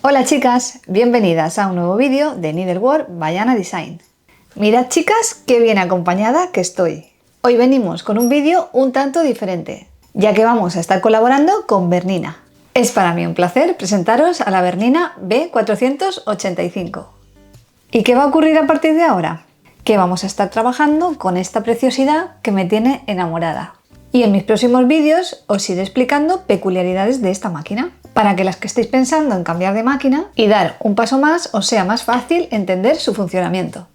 Hola chicas, bienvenidas a un nuevo vídeo de Needlework by Ana Design. Mirad chicas, qué bien acompañada que estoy. Hoy venimos con un vídeo un tanto diferente, ya que vamos a estar colaborando con Bernina. Es para mí un placer presentaros a la Bernina B485. ¿Y qué va a ocurrir a partir de ahora? Que vamos a estar trabajando con esta preciosidad que me tiene enamorada. Y en mis próximos vídeos os iré explicando peculiaridades de esta máquina, para que las que estéis pensando en cambiar de máquina y dar un paso más os sea más fácil entender su funcionamiento.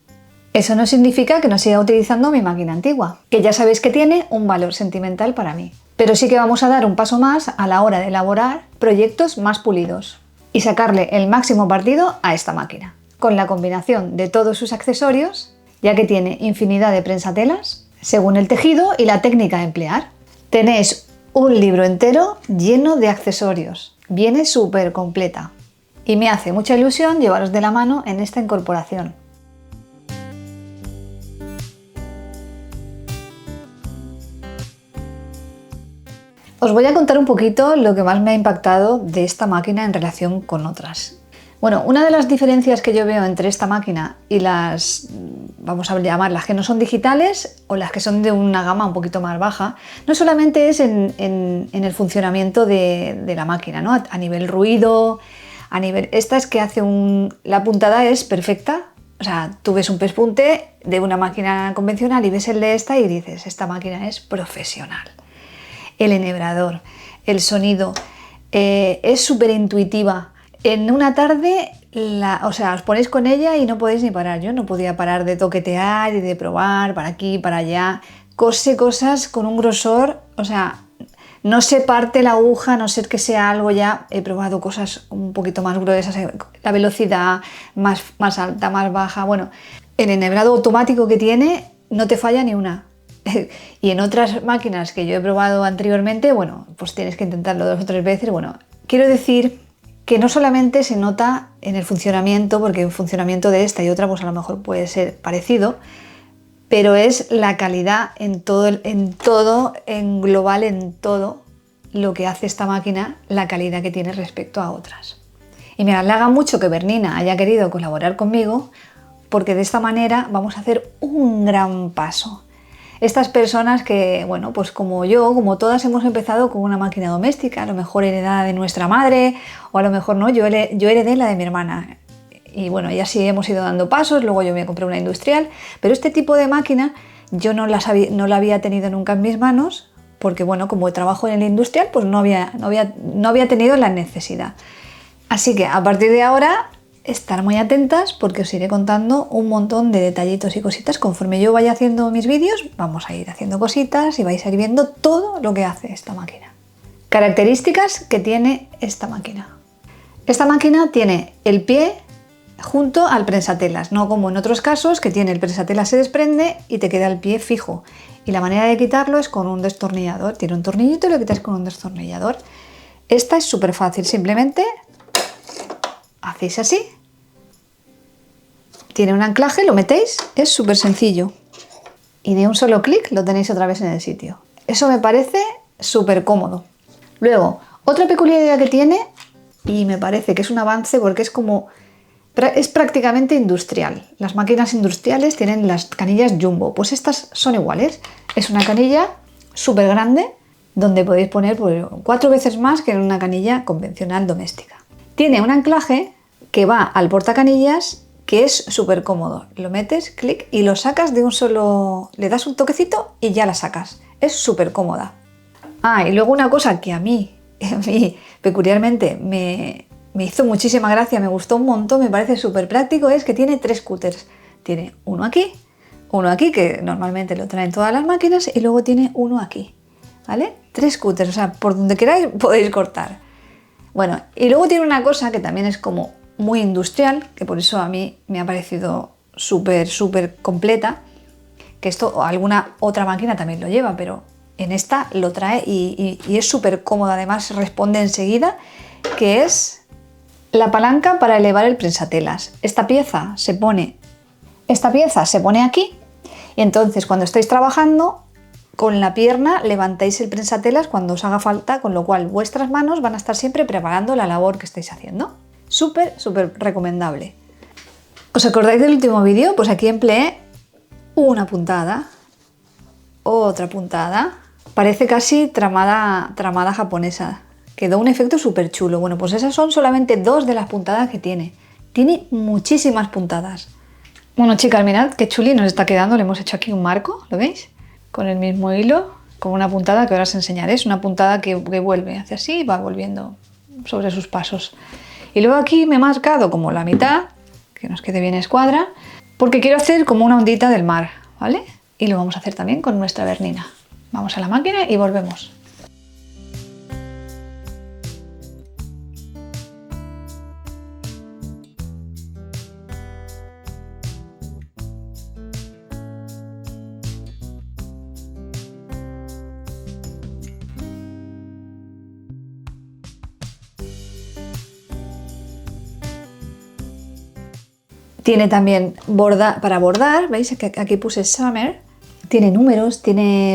Eso no significa que no siga utilizando mi máquina antigua, que ya sabéis que tiene un valor sentimental para mí. Pero sí que vamos a dar un paso más a la hora de elaborar proyectos más pulidos y sacarle el máximo partido a esta máquina, con la combinación de todos sus accesorios, ya que tiene infinidad de prensatelas, según el tejido y la técnica a emplear. Tenéis un libro entero lleno de accesorios. Viene súper completa y me hace mucha ilusión llevaros de la mano en esta incorporación. Os voy a contar un poquito lo que más me ha impactado de esta máquina en relación con otras. Bueno, una de las diferencias que yo veo entre esta máquina y las, vamos a llamarlas que no son digitales o las que son de una gama un poquito más baja, no solamente es en el funcionamiento de la máquina, ¿no? A nivel ruido, a nivel... Esta es que hace la puntada es perfecta, o sea, tú ves un pespunte de una máquina convencional y ves el de esta y dices, esta máquina es profesional. El enhebrador, el sonido, es súper intuitiva. En una tarde, os ponéis con ella y no podéis ni parar. Yo no podía parar de toquetear y de probar para aquí, para allá. Cose cosas con un grosor, o sea, no se parte la aguja, a no ser que sea algo ya. He probado cosas un poquito más gruesas, la velocidad más alta, más baja. Bueno, el enhebrado automático que tiene no te falla ni una. Y en otras máquinas que yo he probado anteriormente, bueno, pues tienes que intentarlo 2 o 3 veces. Bueno, quiero decir que no solamente se nota en el funcionamiento, porque el funcionamiento de esta y otra pues a lo mejor puede ser parecido, pero es la calidad en global, en todo lo que hace esta máquina, la calidad que tiene respecto a otras. Y me halaga mucho que Bernina haya querido colaborar conmigo, porque de esta manera vamos a hacer un gran paso. Estas personas que, bueno, pues como yo, como todas, hemos empezado con una máquina doméstica, a lo mejor heredada de nuestra madre, o a lo mejor no, yo heredé la de mi hermana. Y bueno, y así hemos ido dando pasos, luego yo me compré una industrial, pero este tipo de máquina yo no la había tenido nunca en mis manos, porque bueno, como trabajo en el industrial, pues no había tenido la necesidad. Así que a partir de ahora, estar muy atentas porque os iré contando un montón de detallitos y cositas. Conforme yo vaya haciendo mis vídeos, vamos a ir haciendo cositas y vais a ir viendo todo lo que hace esta máquina. Características que tiene esta máquina. Esta máquina tiene el pie junto al prensatelas, no como en otros casos que tiene el prensatelas se desprende y te queda el pie fijo. Y la manera de quitarlo es con un destornillador. Tiene un tornillito y lo quitas con un destornillador. Esta es súper fácil, simplemente hacéis así. Tiene un anclaje, lo metéis, es súper sencillo. Y de un solo clic lo tenéis otra vez en el sitio. Eso me parece súper cómodo. Luego, otra peculiaridad que tiene, y me parece que es un avance porque es prácticamente industrial. Las máquinas industriales tienen las canillas jumbo, pues estas son iguales. Es una canilla súper grande donde podéis poner 4 veces más que en una canilla convencional doméstica. Tiene un anclaje que va al portacanillas, que es súper cómodo. Lo metes, clic, y lo sacas de un solo... Le das un toquecito y ya la sacas. Es súper cómoda. Y luego una cosa que a mí peculiarmente me hizo muchísima gracia, me gustó un montón, me parece súper práctico, es que tiene 3 cúters. Tiene uno aquí, que normalmente lo traen todas las máquinas, y luego tiene uno aquí, ¿vale? 3 cúters, o sea, por donde queráis podéis cortar. Bueno, y luego tiene una cosa que también es como muy industrial, que por eso a mí me ha parecido súper completa, que esto o alguna otra máquina también lo lleva, pero en esta lo trae y es súper cómoda, además responde enseguida, que es la palanca para elevar el prensatelas. Esta pieza se pone aquí y entonces cuando estáis trabajando con la pierna levantáis el prensatelas cuando os haga falta, con lo cual vuestras manos van a estar siempre preparando la labor que estáis haciendo. súper recomendable. ¿Os acordáis del último vídeo? Pues aquí empleé una puntada, otra puntada, parece casi tramada japonesa. Quedó un efecto súper chulo. Bueno, pues esas son solamente 2 de las puntadas que tiene. Tiene muchísimas puntadas. Bueno, chicas, mirad qué chuli nos está quedando. Le hemos hecho aquí un marco, ¿lo veis? Con el mismo hilo, con una puntada que ahora os enseñaré. Es una puntada que vuelve, hace así y va volviendo sobre sus pasos. Y luego aquí me he marcado como la mitad, que nos quede bien escuadra, porque quiero hacer como una ondita del mar, ¿vale? Y lo vamos a hacer también con nuestra Bernina. Vamos a la máquina y volvemos. Tiene también para bordar, ¿veis? Aquí puse Summer. Tiene números,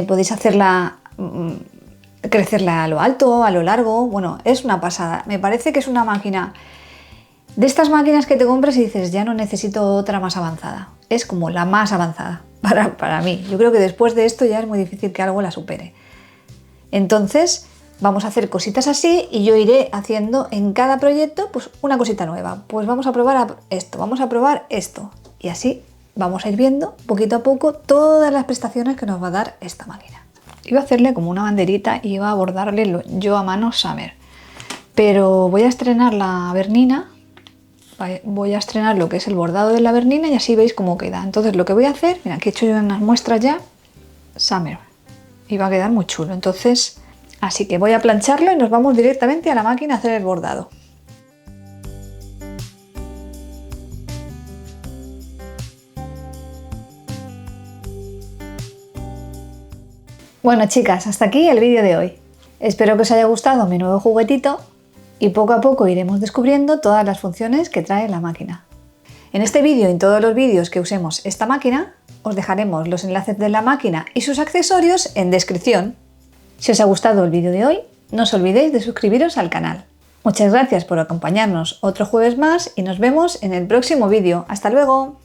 podéis hacerla, crecerla a lo alto, a lo largo. Bueno, es una pasada. Me parece que es una máquina de estas máquinas que te compras y dices, ya no necesito otra más avanzada. Es como la más avanzada para mí. Yo creo que después de esto ya es muy difícil que algo la supere. Entonces, vamos a hacer cositas así y yo iré haciendo en cada proyecto pues una cosita nueva. Pues vamos a probar esto, vamos a probar esto. Y así vamos a ir viendo poquito a poco todas las prestaciones que nos va a dar esta máquina. Iba a hacerle como una banderita y iba a bordarle yo a mano Summer. Pero voy a estrenar la Bernina, voy a estrenar lo que es el bordado de la Bernina y así veis cómo queda. Entonces lo que voy a hacer, mira, aquí he hecho yo unas muestras ya, Summer. Y va a quedar muy chulo. Entonces, así que voy a plancharlo y nos vamos directamente a la máquina a hacer el bordado. Bueno, chicas, hasta aquí el vídeo de hoy. Espero que os haya gustado mi nuevo juguetito y poco a poco iremos descubriendo todas las funciones que trae la máquina. En este vídeo y en todos los vídeos que usemos esta máquina, os dejaremos los enlaces de la máquina y sus accesorios en descripción. Si os ha gustado el vídeo de hoy, no os olvidéis de suscribiros al canal. Muchas gracias por acompañarnos otro jueves más y nos vemos en el próximo vídeo. ¡Hasta luego!